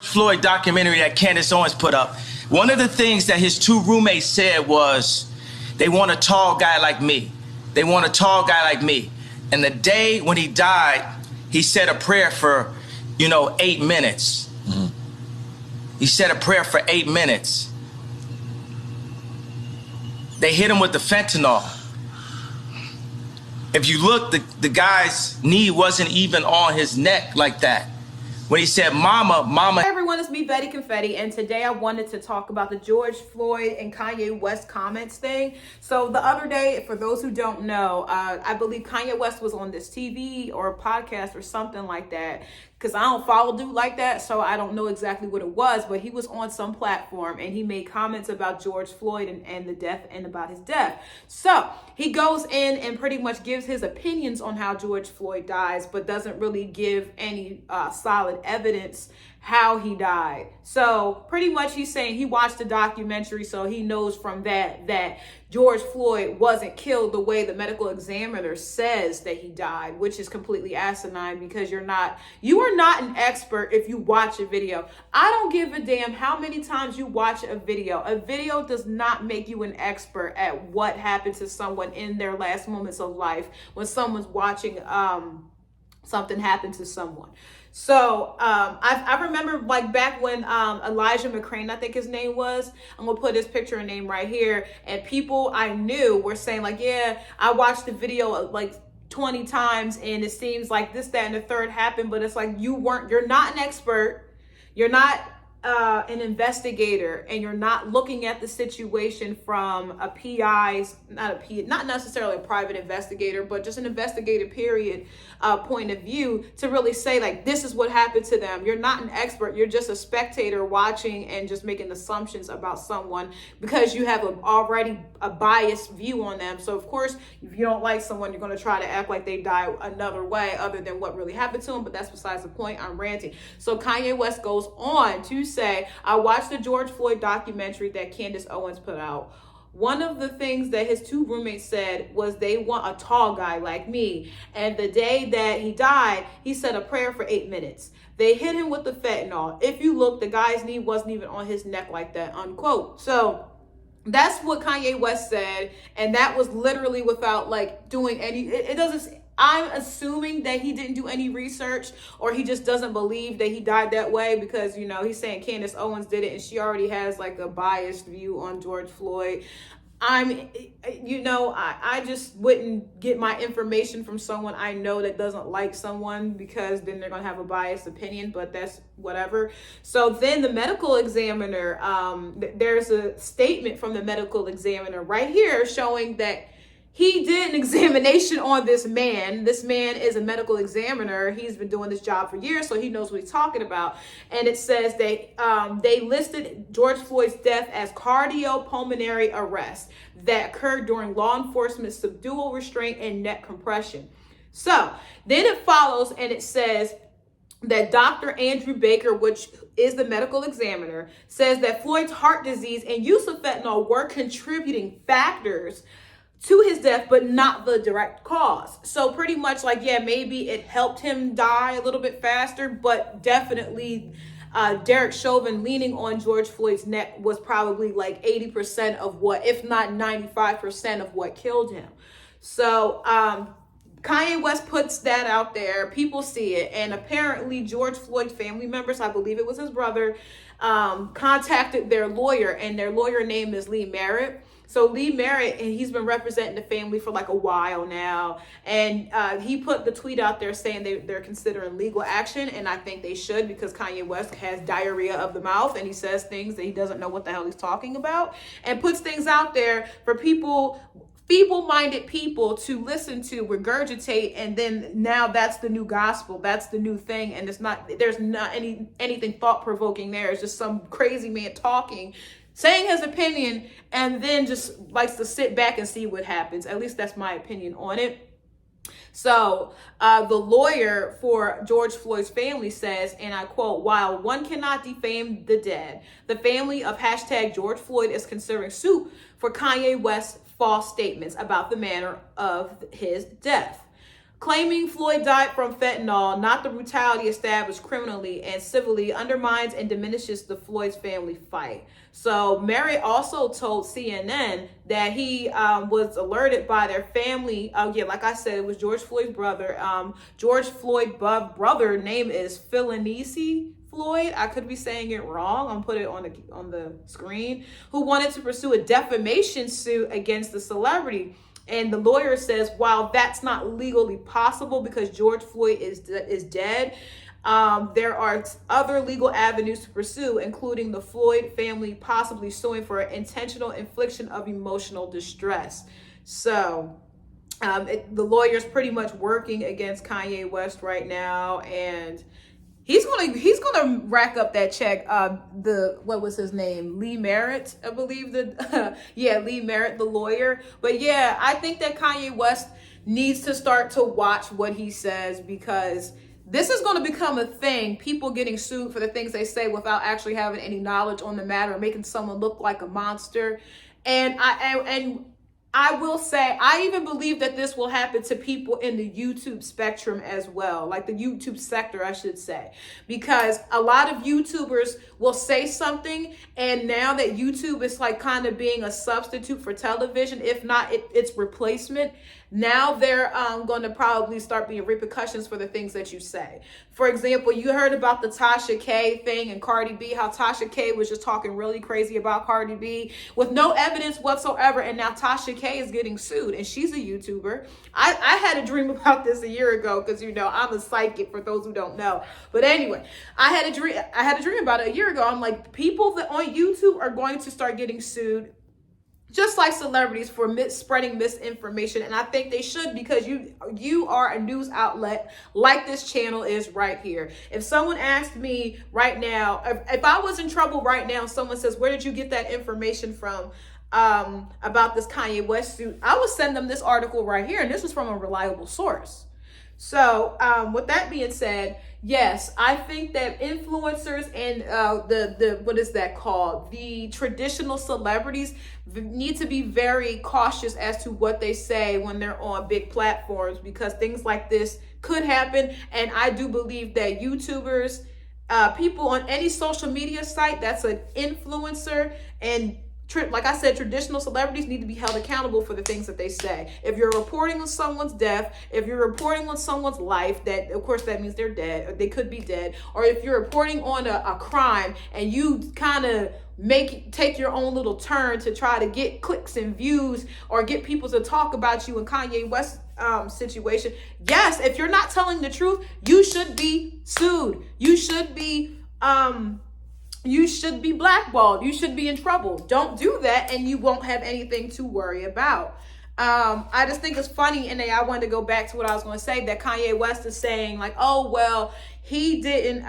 Floyd documentary that Candace Owens put up, one of the things that his two roommates said was, they want a tall guy like me. They want a tall guy like me. And the day when he died, he said a prayer for, 8 minutes. Mm-hmm. He said a prayer for 8 minutes. They hit him with the fentanyl. If you look, the guy's knee wasn't even on his neck like that. When he said, mama. Hey everyone, it's me, Betty Confetti, and today I wanted to talk about the George Floyd and Kanye West comments thing. So the other day, for those who don't know, I believe Kanye West was on this TV or a podcast or something like that, because I don't follow dude like that, so I don't know exactly what it was, but he was on some platform and he made comments about George Floyd and the death and about his death. So he goes in and pretty much gives his opinions on how George Floyd dies, but doesn't really give any solid evidence how he died. So pretty much he's saying he watched the documentary, so he knows from that George Floyd wasn't killed the way the medical examiner says that he died, which is completely asinine, because you are not an expert if you watch a video. I don't give a damn how many times you watch a video. A video does not make you an expert at what happened to someone in their last moments of life when someone's watching something happen to someone. So I remember like back when Elijah McCrane, I think his name was, I'm gonna put his picture and name right here, and people I knew were saying like, yeah, I watched the video like 20 times and it seems like this, that, and the third happened, but it's like you're not an expert, you're not an investigator, and you're not looking at the situation from a PI's, not necessarily a private investigator, but just an investigative period point of view to really say like, this is what happened to them. You're not an expert. You're just a spectator watching and just making assumptions about someone because you have already a biased view on them. So of course, if you don't like someone, you're going to try to act like they died another way other than what really happened to them. But that's besides the point. I'm ranting. So Kanye West goes on to say, I watched the George Floyd documentary that Candace Owens put out. One of the things that his two roommates said was they want a tall guy like me. And the day that he died, he said a prayer for 8 minutes. They hit him with the fentanyl. If you look, the guy's knee wasn't even on his neck like that, unquote. So that's what Kanye West said. And that was literally without like doing any, I'm assuming that he didn't do any research, or he just doesn't believe that he died that way because, he's saying Candace Owens did it and she already has like a biased view on George Floyd. I just wouldn't get my information from someone I know that doesn't like someone, because then they're going to have a biased opinion, but that's whatever. So then the medical examiner, there's a statement from the medical examiner right here showing that he did an examination on this man. This man is a medical examiner. He's been doing this job for years, so he knows what he's talking about. And it says they listed George Floyd's death as cardiopulmonary arrest that occurred during law enforcement's subdual restraint and neck compression. So then it follows and it says that Dr. Andrew Baker, which is the medical examiner, says that Floyd's heart disease and use of fentanyl were contributing factors to his death, but not the direct cause. So pretty much like, yeah, maybe it helped him die a little bit faster, but definitely Derek Chauvin leaning on George Floyd's neck was probably like 80% of what, if not 95% of what killed him. So Kanye West puts that out there. People see it. And apparently George Floyd's family members, I believe it was his brother, contacted their lawyer, and their lawyer name is Lee Merritt. So Lee Merritt, and he's been representing the family for like a while now. And he put the tweet out there saying they're considering legal action. And I think they should, because Kanye West has diarrhea of the mouth and he says things that he doesn't know what the hell he's talking about, and puts things out there for people, feeble-minded people, to listen to, regurgitate, and then now that's the new gospel, that's the new thing, and there's not anything thought-provoking there. It's just some crazy man talking, saying his opinion, and then just likes to sit back and see what happens. At least that's my opinion on it. So the lawyer for George Floyd's family says, and I quote, "While one cannot defame the dead, the family of #George Floyd is considering suit for Kanye West's false statements about the manner of his death." Claiming Floyd died from fentanyl, not the brutality established criminally and civilly, undermines and diminishes the Floyd's family fight. So Merritt also told CNN that he was alerted by their family. Like I said, it was George Floyd's brother. George Floyd's brother name is Philanese Floyd. I could be saying it wrong. I'm put it on the screen. Who wanted to pursue a defamation suit against the celebrity. And the lawyer says, while that's not legally possible because George Floyd is dead, there are other legal avenues to pursue, including the Floyd family possibly suing for intentional infliction of emotional distress. So the lawyer's pretty much working against Kanye West right now, and he's gonna rack up that check. What was his name? Lee Merritt, I believe Lee Merritt, the lawyer. But yeah, I think that Kanye West needs to start to watch what he says, because this is going to become a thing. People getting sued for the things they say without actually having any knowledge on the matter, making someone look like a monster. And I will say, I even believe that this will happen to people in the YouTube spectrum as well, like the YouTube sector, I should say, because a lot of YouTubers will say something, and now that YouTube is like kind of being a substitute for television, if not its replacement, now they're going to probably start being repercussions for the things that you say. For example, you heard about the Tasha K thing and Cardi B, how Tasha K was just talking really crazy about Cardi B with no evidence whatsoever, and now Tasha K is getting sued, and she's a YouTuber. I had a dream about this a year ago, because I'm a psychic, for those who don't know. But anyway, I had a dream about it a year ago. I'm like, people that on YouTube are going to start getting sued, just like celebrities, for spreading misinformation. And I think they should, because you are a news outlet like this channel is right here. If someone asked me right now, if I was in trouble right now, someone says, where did you get that information from about this Kanye West suit? I would send them this article right here, and this is from a reliable source. So with that being said, yes, I think that influencers and what is that called? The traditional celebrities need to be very cautious as to what they say when they're on big platforms, because things like this could happen. And I do believe that YouTubers, people on any social media site that's an influencer, and like I said, traditional celebrities need to be held accountable for the things that they say. If you're reporting on someone's death, if you're reporting on someone's life, that of course that means they're dead, or they could be dead, or if you're reporting on a crime and you kind of take your own little turn to try to get clicks and views or get people to talk about you in Kanye West situation, yes, if you're not telling the truth, you should be sued. You should be blackballed. You should be in trouble. Don't do that, and you won't have anything to worry about. I just think it's funny, and I wanted to go back to what I was going to say, that Kanye West is saying like, oh well, he didn't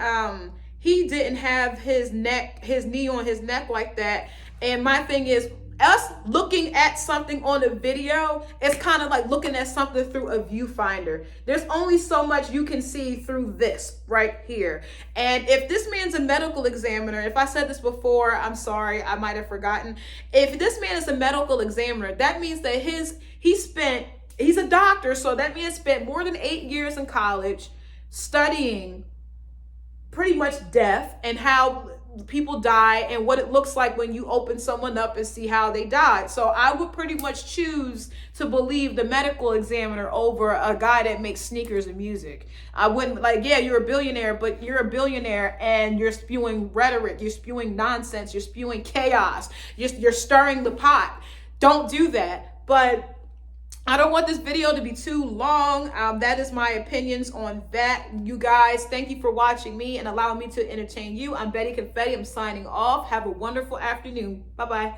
have his knee on his neck like that. And my thing is, us looking at something on a video, it's kind of like looking at something through a viewfinder. There's only so much you can see through this right here. And if this man's a medical examiner, if I said this before, I'm sorry, I might have forgotten. If this man is a medical examiner, that means that he's a doctor, so that man spent more than 8 years in college studying pretty much death and how people die and what it looks like when you open someone up and see how they died. So I would pretty much choose to believe the medical examiner over a guy that makes sneakers and music. I wouldn't, like, yeah, you're a billionaire, but you're a billionaire and you're spewing rhetoric, you're spewing nonsense, you're spewing chaos, you're stirring the pot. Don't do that. But I don't want this video to be too long. That is my opinions on that. You guys, thank you for watching me and allowing me to entertain you. I'm Betty Confetti. I'm signing off. Have a wonderful afternoon. Bye-bye.